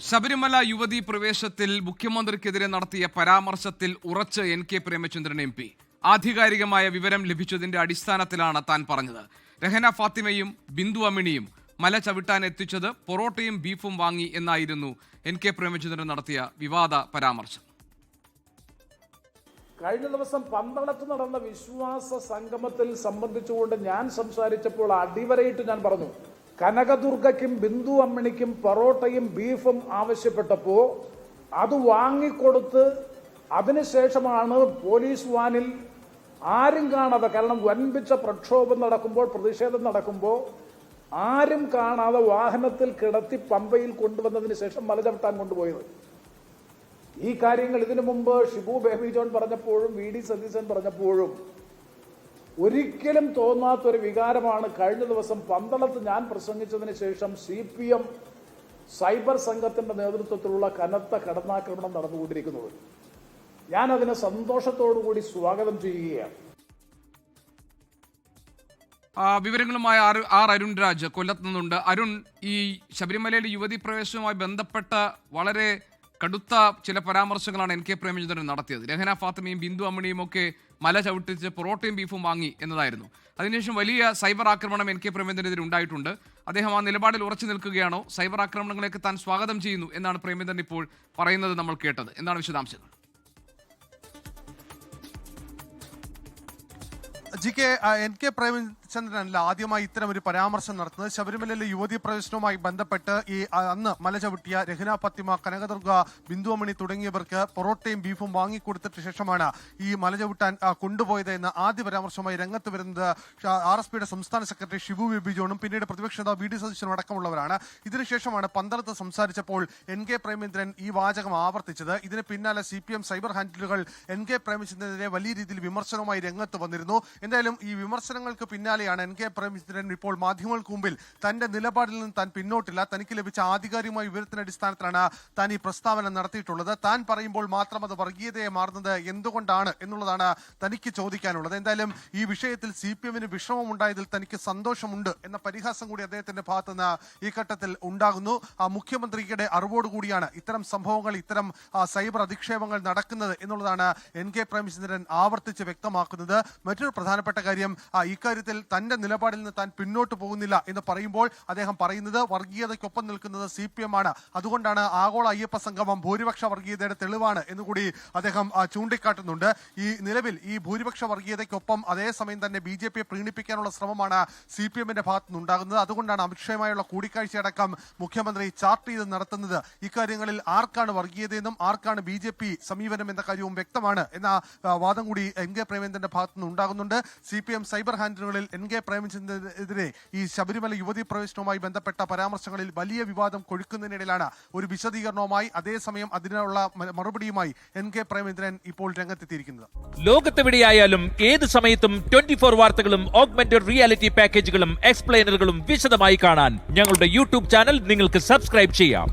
ശബരിമല യുവതീ പ്രവേശത്തിൽ മുഖ്യമന്ത്രിക്കെതിരെ നടത്തിയ പരാമർശത്തിൽ ഉറച്ച് എൻ.കെ. പ്രേമചന്ദ്രൻ എം.പി. ആധികാരികമായ വിവരം ലഭിച്ചതിന്റെ അടിസ്ഥാനത്തിലാണ് താൻ പറഞ്ഞത്. രഹന ഫാത്തിമയും ബിന്ദു അമ്മിണിയും മല ചവിട്ടാൻ എത്തിച്ചത് പൊറോട്ടയും ബീഫും വാങ്ങി എന്നായിരുന്നു എൻ.കെ. പ്രേമചന്ദ്രൻ നടത്തിയ വിവാദ പരാമർശം. കഴിഞ്ഞ ദിവസം പന്തളത്ത് നടന്ന വിശ്വാസ സംഗമത്തിൽ സംബന്ധിച്ചുകൊണ്ട് ഞാൻ സംസാരിച്ചപ്പോൾ അടിവരയിട്ട് ഞാൻ പറഞ്ഞു, കനകദുർഗയ്ക്കും ബിന്ദു അമ്മിണിക്കും പൊറോട്ടയും ബീഫും ആവശ്യപ്പെട്ടപ്പോൾ അത് വാങ്ങിക്കൊടുത്ത് അതിനുശേഷമാണ് പോലീസ് വാനിൽ ആരും കാണാതെ, കാരണം വൻപിച്ച പ്രക്ഷോഭം നടക്കുമ്പോൾ, പ്രതിഷേധം നടക്കുമ്പോൾ ആരും കാണാതെ വാഹനത്തിൽ കിടത്തി പമ്പയിൽ കൊണ്ടുവന്നതിന് ശേഷം മല ചവിട്ടാൻ കൊണ്ടുപോയത്. ഈ കാര്യങ്ങൾ ഇതിനു മുമ്പ് ഷിബു ബേബി ജോൺ പറഞ്ഞപ്പോഴും വി.ഡി. സതീശൻ പറഞ്ഞപ്പോഴും ഒരിക്കലും തോന്നാത്തൊരു വികാരമാണ് കഴിഞ്ഞ ദിവസം പന്തളത്ത് ഞാൻ പ്രസംഗിച്ചതിന് ശേഷം CPM സൈബർ സംഘത്തിന്റെ നേതൃത്വത്തിലുള്ള കനത്ത കടന്നാക്രമണം നടന്നുകൊണ്ടിരിക്കുന്നത്. ഞാൻ അതിനെ സന്തോഷത്തോടുകൂടി സ്വാഗതം ചെയ്യുകയാണ്. വിവരങ്ങളുമായി അരുൺ രാജ് കൊല്ലത്ത് നിന്നുണ്ട്. അരുൺ, ഈ ശബരിമലയിലെ യുവതീ പ്രവേശനവുമായി ബന്ധപ്പെട്ട വളരെ കടുത്ത ചില പരാമർശങ്ങളാണ് എൻ.കെ. പ്രേമചന്ദ്രൻ നടത്തിയത്. രഹന ഫാത്തിമയും ബിന്ദു അമ്മിണിയും ഒക്കെ മല ചവിട്ടിച്ച് പൊറോട്ടയും ബീഫും വാങ്ങി എന്നതായിരുന്നു. അതിനുശേഷം വലിയ സൈബർ ആക്രമണം എൻ.കെ. പ്രേമചന്ദ്രനെതിരെ ഉണ്ടായിട്ടുണ്ട്. അദ്ദേഹം ആ നിലപാടിൽ ഉറച്ചു നിൽക്കുകയാണോ? സൈബർ ആക്രമണങ്ങളെയൊക്കെ താൻ സ്വാഗതം ചെയ്യുന്നു എന്നാണ് പ്രേമചന്ദ്രൻ ഇപ്പോൾ പറയുന്നത് നമ്മൾ കേട്ടത്. എന്താണ് വിശദാംശങ്ങൾ? എൻ.കെ. പ്രേമചന്ദ്രനല്ല ആദ്യമായി ഇത്തരം ഒരു പരാമർശം നടത്തുന്നത്. ശബരിമലയിലെ യുവതീ പ്രവേശനവുമായി ബന്ധപ്പെട്ട് അന്ന് മല ചവിട്ടിയ രഹന ഫാത്തിമ, കനകദുർഗ, ബിന്ദു അമ്മിണി തുടങ്ങിയവർക്ക് പൊറോട്ടയും ബീഫും വാങ്ങിക്കൊടുത്തിട്ട് ശേഷമാണ് ഈ മല ചവിട്ടാൻ കൊണ്ടുപോയത് എന്ന് ആദ്യ പരാമർശമായി രംഗത്ത് വരുന്നത് RSPയുടെ സംസ്ഥാന സെക്രട്ടറി ഷിബു ബേബി ജോണും പിന്നീട് പ്രതിപക്ഷ നേതാവ് വി.ഡി. സതീശനും അടക്കമുള്ളവരാണ്. ഇതിനുശേഷമാണ് പന്തളത്ത് സംസാരിച്ചപ്പോൾ എൻ.കെ. പ്രേമചന്ദ്രൻ ഈ വാചകം ആവർത്തിച്ചത്. ഇതിന് പിന്നാലെ CPM സൈബർ ഹാൻഡിലുകൾ എൻ.കെ. പ്രേമചന്ദ്രനെതിരെ വലിയ രീതിയിൽ വിമർശനവുമായി രംഗത്ത് വന്നിരുന്നു. എന്തായാലും ഈ വിമർശനങ്ങൾക്ക് പിന്നാലെയാണ് എൻ.കെ. പ്രേമചന്ദ്രൻ ഇപ്പോൾ മാധ്യമങ്ങൾക്ക് മുമ്പിൽ തന്റെ നിലപാടിൽ നിന്ന് താൻ പിന്നോട്ടില്ല, തനിക്ക് ലഭിച്ച ആധികാരികമായ വിവരത്തിന്റെ അടിസ്ഥാനത്തിലാണ് താൻ ഈ പ്രസ്താവന നടത്തിയിട്ടുള്ളത്. താൻ പറയുമ്പോൾ മാത്രം അത് വർഗീയതയെ മാറുന്നത് എന്തുകൊണ്ടാണ് എന്നുള്ളതാണ് തനിക്ക് ചോദിക്കാനുള്ളത്. എന്തായാലും ഈ വിഷയത്തിൽ CPMന് വിഷമമുണ്ടായതിൽ തനിക്ക് സന്തോഷമുണ്ട് എന്ന പരിഹാസം കൂടി അദ്ദേഹത്തിന്റെ ഭാഗത്തുനിന്ന് ഈ ഘട്ടത്തിൽ ഉണ്ടാകുന്നു. മുഖ്യമന്ത്രിയുടെ അറിവോടുകൂടിയാണ് ഇത്തരം സംഭവങ്ങൾ, ഇത്തരം സൈബർ അധിക്ഷേപങ്ങൾ നടക്കുന്നത് എന്നുള്ളതാണ് എൻ.കെ. പ്രേമചന്ദ്രൻ ആവർത്തിച്ച് വ്യക്തമാക്കുന്നത്. മറ്റൊരു പ്രധാനപ്പെട്ട കാര്യം, ഇക്കാര്യത്തിൽ തന്റെ നിലപാടിൽ നിന്ന് താൻ പിന്നോട്ട് പോകുന്നില്ല എന്ന് പറയുമ്പോൾ അദ്ദേഹം പറയുന്നത് വർഗീയതയ്ക്കൊപ്പം നിൽക്കുന്നത് CPM ആണ്, അതുകൊണ്ടാണ് ആഗോള അയ്യപ്പ സംഗമം ഭൂരിപക്ഷ വർഗീയതയുടെ തെളിവാണ് എന്നുകൂടി അദ്ദേഹം ചൂണ്ടിക്കാട്ടുന്നുണ്ട്. ഈ നിലവിൽ ഈ ഭൂരിപക്ഷ വർഗീയതയ്ക്കൊപ്പം അതേസമയം തന്നെ BJP പ്രീണിപ്പിക്കാനുള്ള ശ്രമമാണ് CPMന്റെ ഭാഗത്തു നിന്നുണ്ടാകുന്നത്. അതുകൊണ്ടാണ് അമിത്ഷായുമായുള്ള കൂടിക്കാഴ്ചയടക്കം മുഖ്യമന്ത്രി ചാർട്ട് ചെയ്ത് നടത്തുന്നത്. ഇക്കാര്യങ്ങളിൽ ആർക്കാണ് വർഗീയതയെന്നും ആർക്കാണ് BJP സമീപനം എന്ന കാര്യവും വ്യക്തമാണ് എന്ന വാദം കൂടി എൻ.കെ. പ്രേമചന്ദ്രന്റെ ഭാഗത്തു നിന്ന് ഉണ്ടാകുന്നുണ്ട്. CPM സൈബർ ഹാൻഡിലുകളിൽ എൻ.കെ. പ്രേമചന്ദ്രനെതിരെ ഈ ശബരിമല യുവതീ പ്രവേശനവുമായി ബന്ധപ്പെട്ട പരാമർശങ്ങളിൽ വലിയ വിവാദം കൊഴുക്കുന്നതിനിടയിലാണ് ഒരു വിശദീകരണവുമായി, അതേസമയം അതിനുള്ള മറുപടിയുമായി എൻ.കെ. പ്രേമചന്ദ്രൻ ഇപ്പോൾ രംഗത്തെത്തിയിരിക്കുന്നത്. ലോകത്തെവിടെയായാലും ഏത് സമയത്തും 24 വാർത്തകളും ഓഗ്മെന്റഡ് റിയാലിറ്റി പാക്കേജുകളും എക്സ്പ്ലെയിനറുകളും വിശദമായി കാണാൻ ഞങ്ങളുടെ YouTube ചാനൽ നിങ്ങൾക്ക് സബ്സ്ക്രൈബ് ചെയ്യാം.